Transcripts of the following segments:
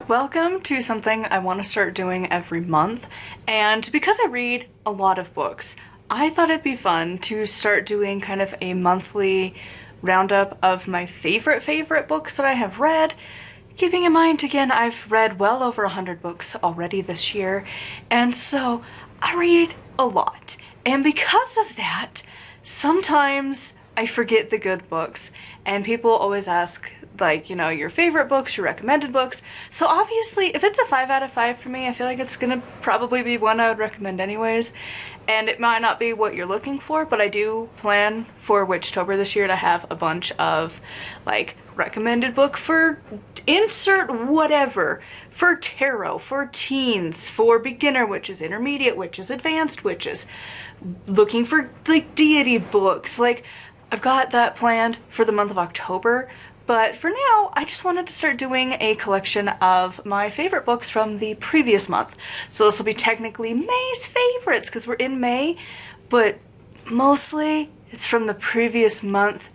Welcome to something I want to start doing every month, and because I read a lot of books, I thought it'd be fun to start doing kind of a monthly roundup of my favorite books that I have read. Keeping in mind, again, I've read well over 100 books already this year, and so I read a lot. And because of that, sometimes I forget the good books, and people always ask, like, you know, your favorite books, your recommended books. So obviously, if it's a 5 out of 5 for me, I feel like it's gonna probably be one I would recommend anyways. And it might not be what you're looking for, but I do plan for Witchtober this year to have a bunch of, like, recommended book for insert whatever. For tarot, for teens, for beginner witches, intermediate witches, advanced witches. Looking for, like, deity books. Like, I've got that planned for the month of October. But for now, I just wanted to start doing a collection of my favorite books from the previous month. So this will be technically May's favorites because we're in May, but mostly it's from the previous month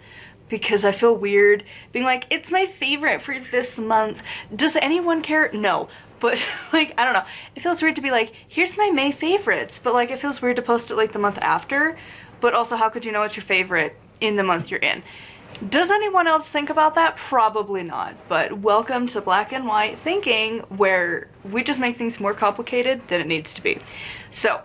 because I feel weird being like, it's my favorite for this month. Does anyone care? No. But like, I don't know. It feels weird to be like, here's my May favorites, but like it feels weird to post it like the month after. But also, how could you know it's your favorite in the month you're in? Does anyone else think about that? Probably not, but welcome to black and white thinking where we just make things more complicated than it needs to be. So,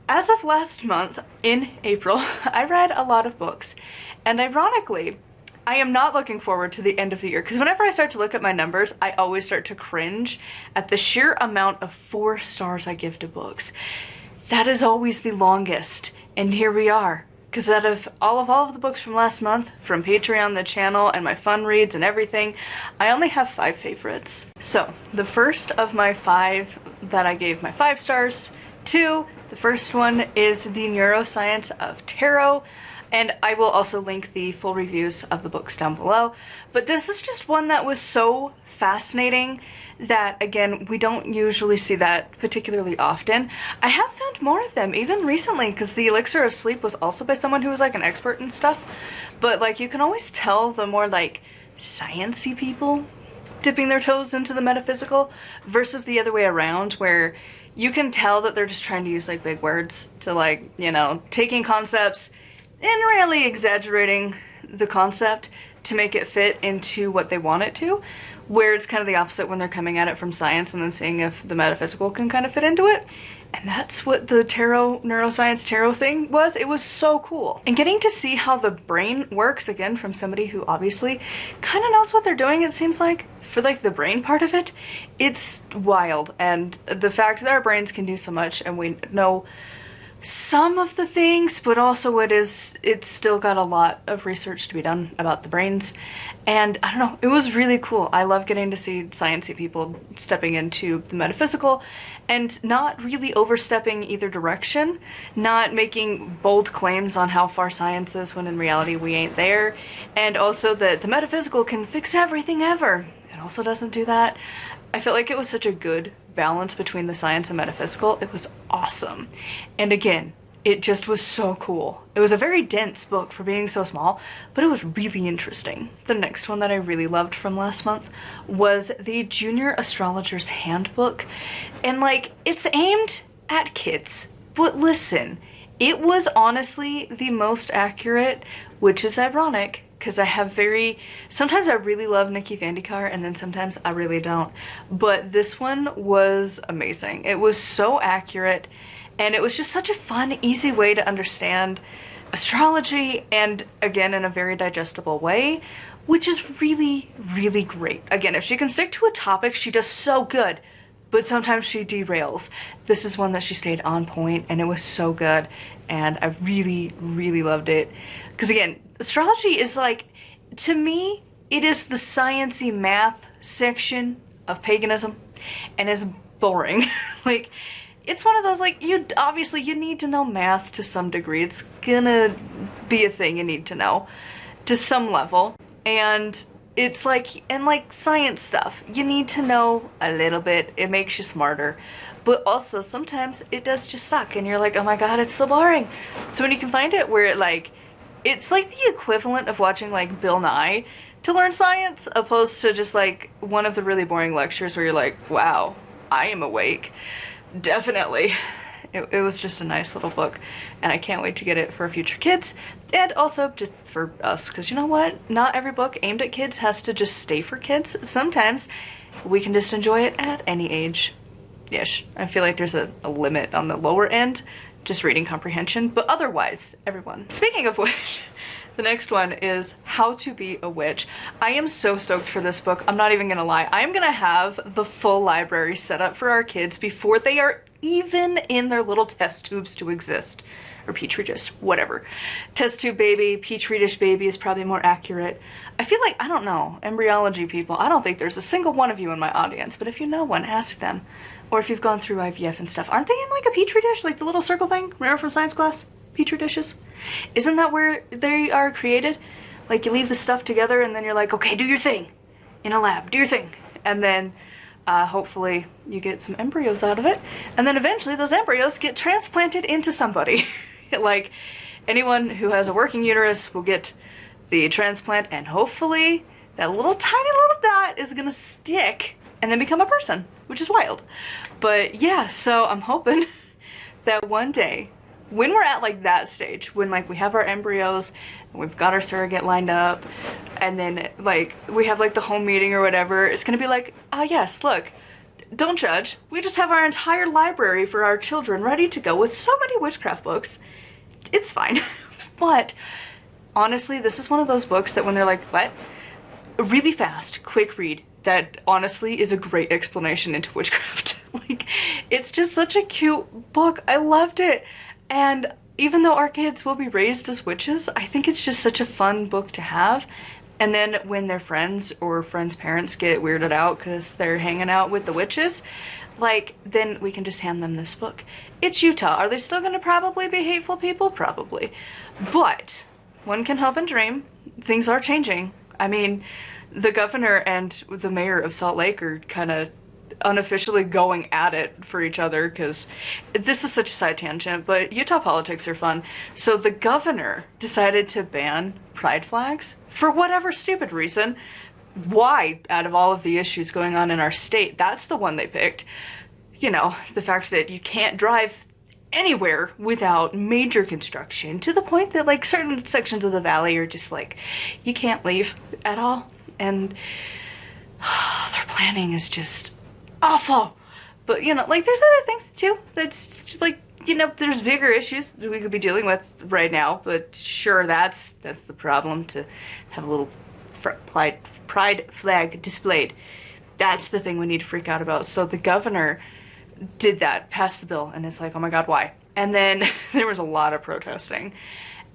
as of last month, in April, I read a lot of books, and ironically, I am not looking forward to the end of the year, because whenever I start to look at my numbers, I always start to cringe at the sheer amount of 4 stars I give to books. That is always the longest, and here we are. Because out of all of the books from last month, from Patreon, the channel, and my fun reads and everything, I only have 5 favorites. So, the first of my 5 that I gave my 5 stars to, the first one is The Neuroscience of Tarot, and I will also link the full reviews of the books down below. But this is just one that was so fascinating that, again, we don't usually see that particularly often. I have found more of them, even recently, because The Elixir of Sleep was also by someone who was, like, an expert and stuff. But, like, you can always tell the more, like, science-y people dipping their toes into the metaphysical versus the other way around, where you can tell that they're just trying to use, like, big words to, like, you know, taking concepts and really exaggerating the concept to make it fit into what they want it to, where it's kind of the opposite when they're coming at it from science and then seeing if the metaphysical can kind of fit into it. And that's what the neuroscience tarot thing was. It was so cool. And getting to see how the brain works, again, from somebody who obviously kind of knows what they're doing, it seems like, for like the brain part of it, it's wild. And the fact that our brains can do so much and we know some of the things, but also it's still got a lot of research to be done about the brains. And I don't know, it was really cool. I love getting to see sciencey people stepping into the metaphysical and not really overstepping either direction, not making bold claims on how far science is when in reality we ain't there, and also that the metaphysical can fix everything ever. It also doesn't do that. I felt like it was such a good balance between the science and metaphysical. It was awesome. And again, it just was so cool. It was a very dense book for being so small, but it was really interesting. The next one that I really loved from last month was the Junior Astrologer's Handbook. And like, it's aimed at kids, but listen, it was honestly the most accurate, which is ironic, because I have sometimes I really love Nikki Vandekar and then sometimes I really don't. But this one was amazing. It was so accurate and it was just such a fun, easy way to understand astrology, and again, in a very digestible way, which is really, really great. Again, if she can stick to a topic, she does so good, but sometimes she derails. This is one that she stayed on point and it was so good, and I really, really loved it. Because again, astrology is like, to me, it is the sciencey math section of paganism, and is boring. Like, it's one of those, like, you need to know math to some degree. It's gonna be a thing you need to know to some level, and it's like, and like science stuff, you need to know a little bit. It makes you smarter, but also sometimes it does just suck and you're like, oh my god, it's so boring. So when you can find it where it, like, it's like the equivalent of watching like Bill Nye, to learn science, opposed to just like one of the really boring lectures where you're like, wow, I am awake. Definitely. It was just a nice little book, and I can't wait to get it for future kids, and also just for us, because you know what? Not every book aimed at kids has to just stay for kids. Sometimes we can just enjoy it at any age. Yes, I feel like there's a limit on the lower end, just reading comprehension, but otherwise, everyone. Speaking of which, the next one is How to Be a Witch. I am so stoked for this book. I'm not even gonna lie. I am gonna have the full library set up for our kids before they are even in their little test tubes to exist. Or petri dish, whatever. Test tube baby, petri dish baby is probably more accurate. I feel like, I don't know, embryology people, I don't think there's a single one of you in my audience, but if you know one, ask them. Or if you've gone through IVF and stuff. Aren't they in like a petri dish? Like the little circle thing? Remember from science class? Petri dishes? Isn't that where they are created? Like you leave the stuff together and then you're like, okay, do your thing in a lab, do your thing. And then hopefully you get some embryos out of it. And then eventually those embryos get transplanted into somebody. Like anyone who has a working uterus will get the transplant, and hopefully that little tiny little dot is gonna stick and then become a person, which is wild. But yeah, so I'm hoping that one day when we're at like that stage, when like we have our embryos, and we've got our surrogate lined up, and then like we have like the home meeting or whatever, it's gonna be like, ah yes, look, don't judge. We just have our entire library for our children ready to go with so many witchcraft books. It's fine. But honestly, this is one of those books that when they're like, what? Really fast, quick read. That honestly is a great explanation into witchcraft. Like, it's just such a cute book. I loved it. And even though our kids will be raised as witches, I think it's just such a fun book to have. And then when their friends or friends' parents get weirded out because they're hanging out with the witches, like, then we can just hand them this book. It's Utah. Are they still gonna probably be hateful people? Probably. But one can hope and dream. Things are changing. I mean, the governor and the mayor of Salt Lake are kind of unofficially going at it for each other, because this is such a side tangent, but Utah politics are fun. So the governor decided to ban pride flags for whatever stupid reason. Why, out of all of the issues going on in our state, that's the one they picked. You know, the fact that you can't drive anywhere without major construction, to the point that like certain sections of the valley are just like, you can't leave at all. And their planning is just awful. But you know, like there's other things too that's just like, you know, there's bigger issues that we could be dealing with right now, but sure, that's the problem, to have a little pride flag displayed. That's the thing we need to freak out about. So the governor did that, passed the bill, and it's like, oh my god, why? And then there was a lot of protesting.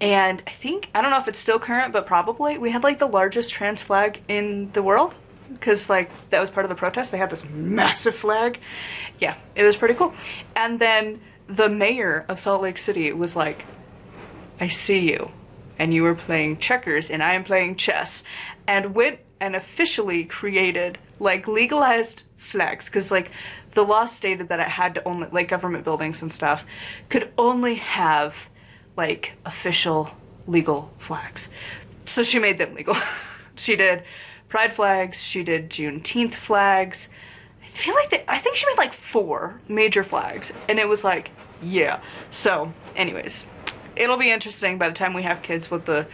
And I think, I don't know if it's still current, but probably, we had like the largest trans flag in the world, because like that was part of the protest. They had this massive flag. Yeah, it was pretty cool. And then the mayor of Salt Lake City was like, I see you, and you are playing checkers and I am playing chess, and went and officially created like legalized flags, because like the law stated that it had to only, like government buildings and stuff could only have like official legal flags. So she made them legal. She did pride flags, she did Juneteenth flags. I think she made like 4 major flags, and it was like, yeah. So anyways, it'll be interesting by the time we have kids what the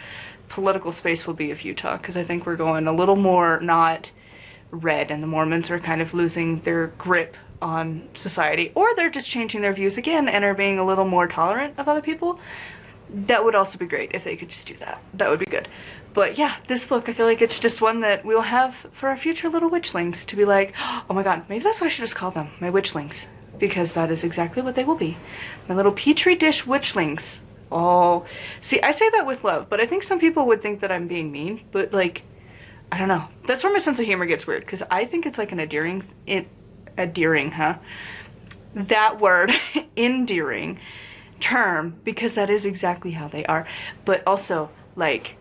political space will be of Utah, because I think we're going a little more not red, and the Mormons are kind of losing their grip on society, or they're just changing their views again and are being a little more tolerant of other people. That would also be great if they could just do that. That would be good. But yeah, this book, I feel like it's just one that we'll have for our future little witchlings to be like, oh my god, maybe that's what I should just call them, my witchlings, because that is exactly what they will be. My little petri dish witchlings. Oh, see, I say that with love, but I think some people would think that I'm being mean, but like, I don't know. That's where my sense of humor gets weird, because I think it's like an endearing, huh? That word, endearing term, because that is exactly how they are. But also, like,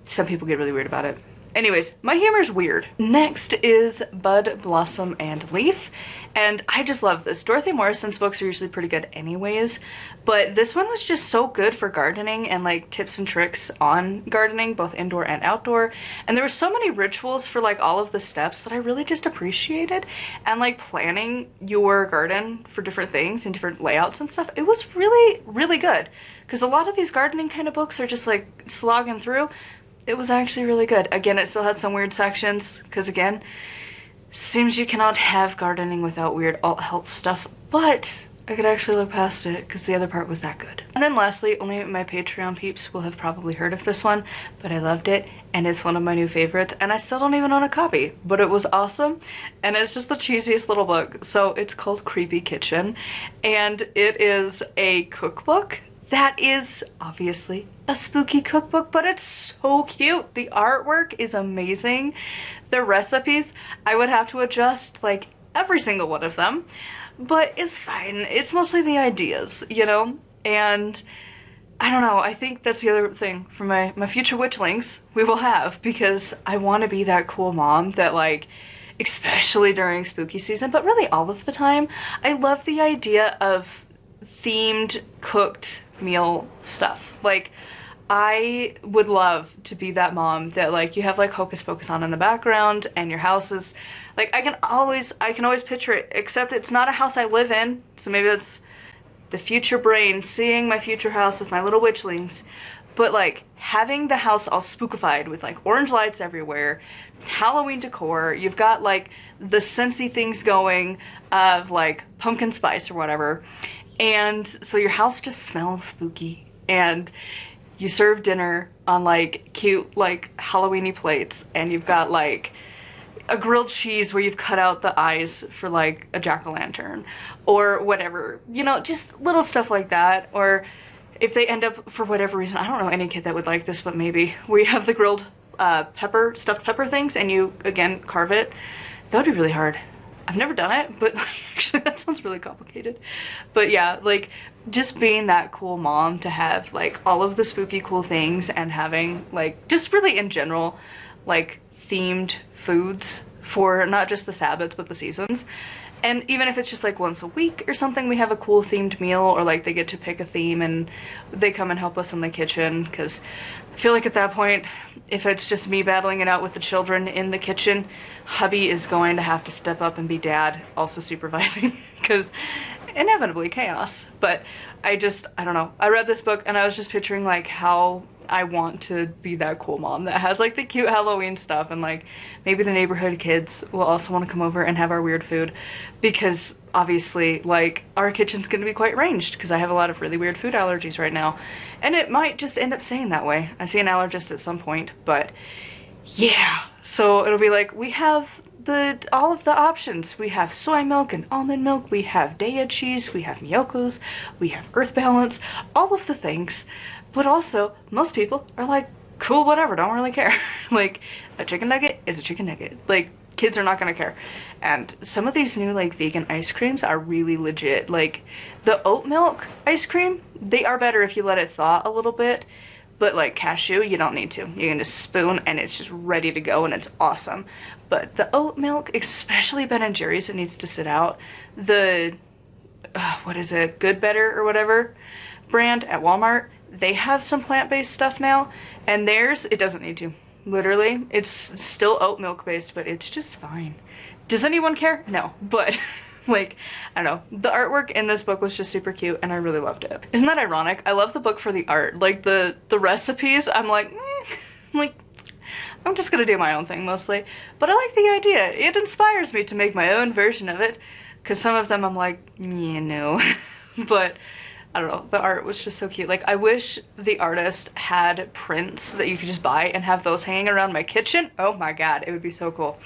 some people get really weird about it. Anyways, my humor's weird. Next is Bud, Blossom, and Leaf. And I just love this. Dorothy Morrison's books are usually pretty good anyways, but this one was just so good for gardening and like tips and tricks on gardening, both indoor and outdoor. And there were so many rituals for like all of the steps that I really just appreciated. And like planning your garden for different things and different layouts and stuff, it was really, really good. Because a lot of these gardening kind of books are just like slogging through. It was actually really good. Again, it still had some weird sections, because again, seems you cannot have gardening without weird alt health stuff, but I could actually look past it because the other part was that good. And then lastly, only my Patreon peeps will have probably heard of this one, but I loved it and it's one of my new favorites, and I still don't even own a copy, but it was awesome and it's just the cheesiest little book. So it's called Creepy Kitchen, and it is a cookbook that is obviously a spooky cookbook, but it's so cute. The artwork is amazing. The recipes, I would have to adjust like every single one of them, but it's fine. It's mostly the ideas, you know? And I don't know, I think that's the other thing for my future witchlings we will have, because I want to be that cool mom that like, especially during spooky season, but really all of the time, I love the idea of themed cooked meal stuff. Like, I would love to be that mom that like you have like Hocus Pocus on in the background and your house is like, I can always picture it, except it's not a house I live in, so maybe that's the future brain seeing my future house with my little witchlings. But like having the house all spookified with like orange lights everywhere, Halloween decor, you've got like the scentsy things going of like pumpkin spice or whatever, and so your house just smells spooky, and you serve dinner on like cute like Halloween-y plates, and you've got like a grilled cheese where you've cut out the eyes for like a jack-o'-lantern or whatever, you know, just little stuff like that. Or if they end up, for whatever reason, I don't know any kid that would like this, but maybe we have the grilled stuffed pepper things, and you again carve it. That would be really hard. I've never done it, but actually that sounds really complicated. But yeah, like just being that cool mom to have like all of the spooky cool things, and having like just really in general like themed foods for not just the Sabbats but the seasons. And even if it's just like once a week or something, we have a cool themed meal, or like they get to pick a theme and they come and help us in the kitchen, because I feel like at that point, if it's just me battling it out with the children in the kitchen, hubby is going to have to step up and be dad, also supervising, because inevitably chaos. But I don't know. I read this book and I was just picturing like how I want to be that cool mom that has like the cute Halloween stuff, and like maybe the neighborhood kids will also want to come over and have our weird food, because obviously like our kitchen's going to be quite ranged because I have a lot of really weird food allergies right now, and it might just end up staying that way. I see an allergist at some point, but yeah, so it'll be like we have all of the options. We have soy milk and almond milk, we have Daiya cheese, we have Miyoko's, we have Earth Balance, all of the things. But also, most people are like, cool, whatever, don't really care. Like, a chicken nugget is a chicken nugget. Like, kids are not gonna care. And some of these new, like, vegan ice creams are really legit. Like, the oat milk ice cream, they are better if you let it thaw a little bit. But, like, cashew, you don't need to. You can just spoon, and it's just ready to go, and it's awesome. But the oat milk, especially Ben & Jerry's, it needs to sit out. The, what is it, Good Better or whatever brand at Walmart, they have some plant-based stuff now, and theirs, it doesn't need to. Literally, it's still oat milk based, but it's just fine. Does anyone care? No, but like, I don't know. The artwork in this book was just super cute, and I really loved it. Isn't that ironic? I love the book for the art. Like the recipes, I'm like, like, I'm just gonna do my own thing mostly. But I like the idea. It inspires me to make my own version of it, because some of them I'm like, yeah, no. But I don't know, the art was just so cute. Like, I wish the artist had prints that you could just buy and have those hanging around my kitchen. Oh my god, it would be so cool.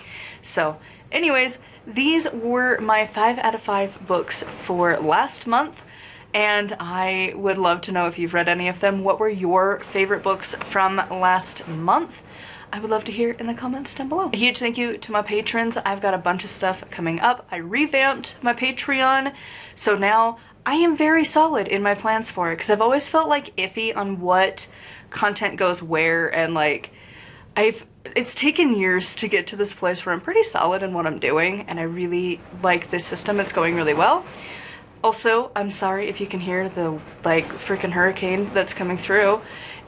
So anyways, these were my 5 out of 5 books for last month, and I would love to know if you've read any of them. What were your favorite books from last month? I would love to hear in the comments down below. A huge thank you to my patrons. I've got a bunch of stuff coming up. I revamped my Patreon, so now I am very solid in my plans for it, because I've always felt like iffy on what content goes where, and like it's taken years to get to this place where I'm pretty solid in what I'm doing, and I really like this system. It's going really well. Also, I'm sorry if you can hear the like freaking hurricane that's coming through.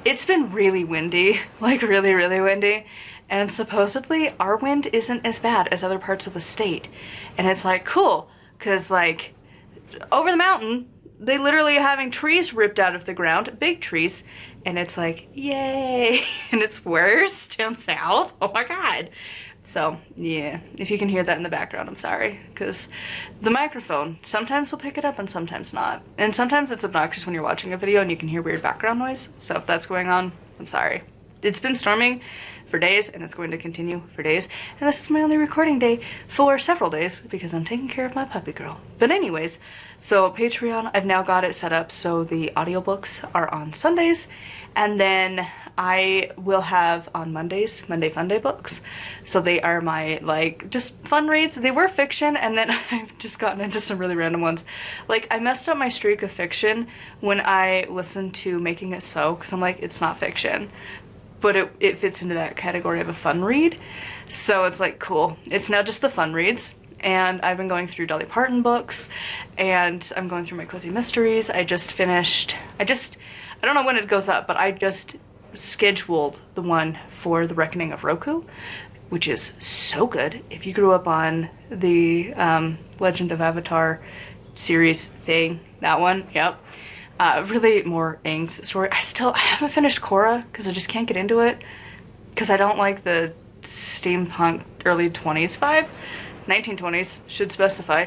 It's been really windy, like really, really windy. And supposedly our wind isn't as bad as other parts of the state. And it's like, cool, because like over the mountain, they literally are having trees ripped out of the ground, big trees, and it's like, yay. And it's worse down south. Oh my God. So yeah, if you can hear that in the background, I'm sorry, because the microphone sometimes will pick it up and sometimes not. And sometimes it's obnoxious when you're watching a video and you can hear weird background noise. So if that's going on, I'm sorry. It's been storming for days and it's going to continue for days. And this is my only recording day for several days because I'm taking care of my puppy girl. But anyways, so Patreon, I've now got it set up so the audiobooks are on Sundays, and then I will have on Mondays, Monday Fun Day books. So they are my like just fun reads. They were fiction, and then I've just gotten into some really random ones. Like I messed up my streak of fiction when I listened to Making It So, because I'm like, it's not fiction. But it fits into that category of a fun read. So it's like, cool. It's now just the fun reads. And I've been going through Dolly Parton books, and I'm going through my cozy mysteries. I don't know when it goes up, but I just scheduled the one for The Reckoning of Roku, which is so good. If you grew up on the Legend of Avatar series thing, that one, yep. Really more Aang's story. I haven't finished Korra because I just can't get into it because I don't like the steampunk early 20s vibe. 1920s should specify.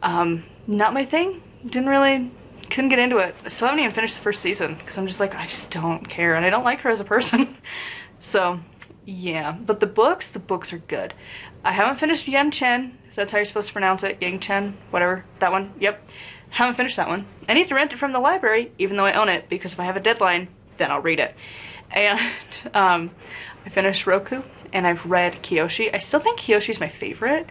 Not my thing. Couldn't get into it. I still haven't even finished the first season because I'm just like, I just don't care, and I don't like her as a person. So yeah, but the books are good. I haven't finished Yen Chen, if that's how you're supposed to pronounce it. Yang Chen, whatever, that one, yep. Haven't finished that one. I need to rent it from the library, even though I own it, because if I have a deadline, then I'll read it. And I finished Roku, and I've read Kyoshi. I still think Kyoshi's my favorite,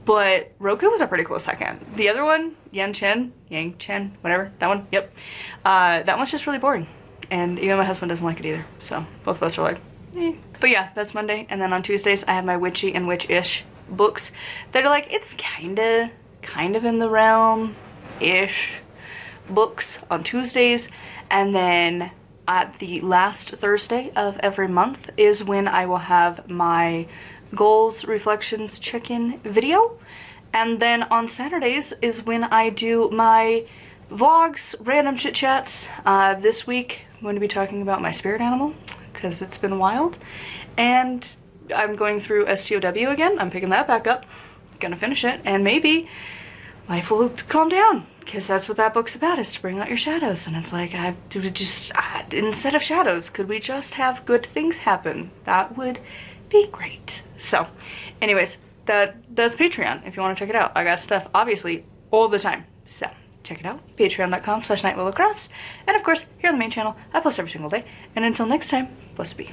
but Roku was a pretty close second. The other one, Yang Chen, whatever, that one, yep. That one's just really boring, and even my husband doesn't like it either, so both of us are like, eh. But yeah, that's Monday, and then on Tuesdays, I have my Witchy and Witch-ish books that are like, it's kind of in the realm-ish books on Tuesdays, and then at the last Thursday of every month is when I will have my goals, reflections, check-in video. And then on Saturdays is when I do my vlogs, random chit-chats. This week I'm going to be talking about my spirit animal because it's been wild. And I'm going through STOW again. I'm picking that back up. Gonna finish it, and maybe life will calm down, because that's what that book's about, is to bring out your shadows. And it's like, instead of shadows, could we just have good things happen? That would be great. So anyways, that's Patreon if you want to check it out. I got stuff obviously all the time, so check it out. Patreon.com/nightwillowcrafts. And of course, here on the main channel, I post every single day. And until next time, blessed be.